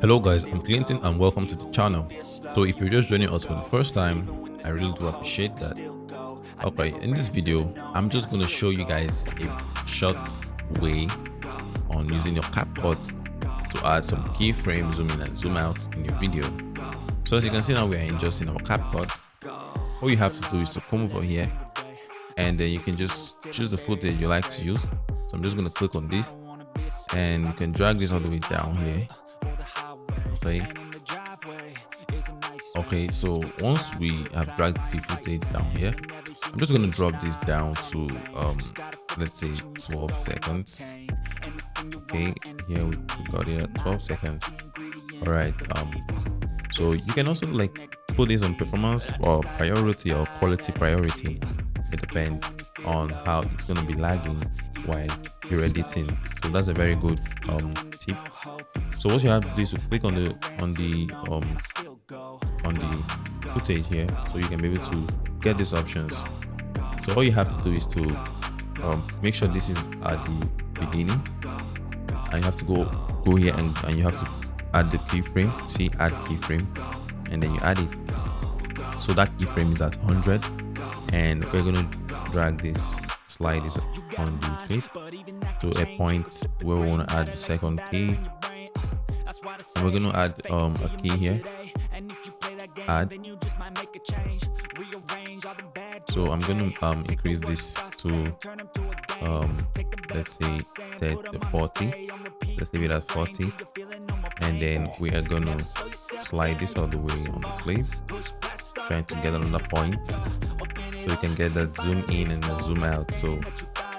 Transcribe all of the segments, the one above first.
Hello guys, I'm Clinton and welcome to the channel. So if you're just joining us for the first time, I really do appreciate that. Okay, in this video, I'm just going to show you guys a short way on using your Capcut to add some keyframes, zoom in and zoom out in your video. So as you can see now, we are just in our Capcut. All you have to do is to come over here and then you can just choose the footage you like to use. So I'm just going to click on this and you can drag this all the way down here. Okay, so once we have dragged the footage down here, I'm just going to drop this down to let's say 12 seconds. Okay, here we got it at 12 seconds. All right, so you can also like put this on performance or priority or quality priority. It depends on how it's going to be lagging while you're editing. So that's a very good tip. So what you have to do is to click on the footage here, so you can be able to get these options. So all you have to do is to make sure this is at the beginning, and you have to go here and you have to add the keyframe. See, add keyframe, and then you add it. So that keyframe is at 100, and we're going to drag this, slide this on the clip to a point where we want to add the second key, and we're going to add a key here. Add. So I'm going to increase this to let's say 40. Let's leave it at 40, and then we are going to slide this all the way on the clip, trying to get another point so you can get that zoom in and the zoom out. So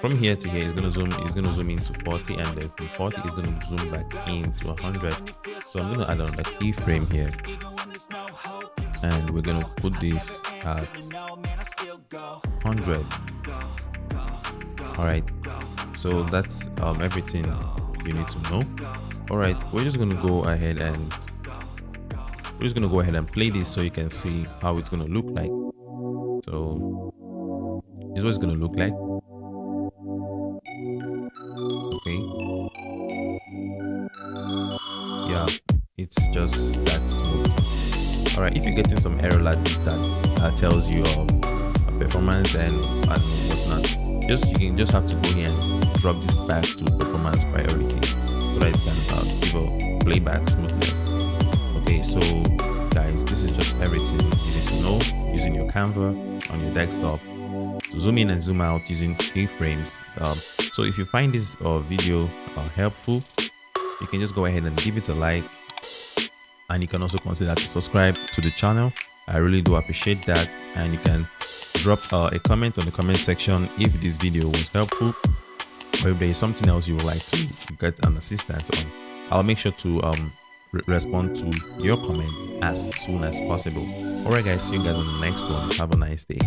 from here to here, it's going to zoom into 40, and then from 40 it's going to zoom back into 100. So I'm going to add another keyframe here, and we're going to put this at 100. All right, so that's everything you need to know. All right, we're just going to go ahead and play this so you can see how it's going to look like. So this is what it's going to look like. Okay, yeah, it's just that smooth. All right, if you're getting some error like that tells you performance and whatnot, you can just have to go here and drop this back to performance priority so that it can give a playback smoothness. Okay, so guys, this is just everything you need to know using your Canva on your desktop to zoom in and zoom out using keyframes. So if you find this video helpful, you can just go ahead and give it a like, and you can also consider to subscribe to the channel. I really do appreciate that, and you can drop a comment on the comment section if this video was helpful, or if there is something else you would like to get an assistance on. I'll make sure to respond to your comment as soon as possible. All right guys, see you guys on the next one. Have a nice day.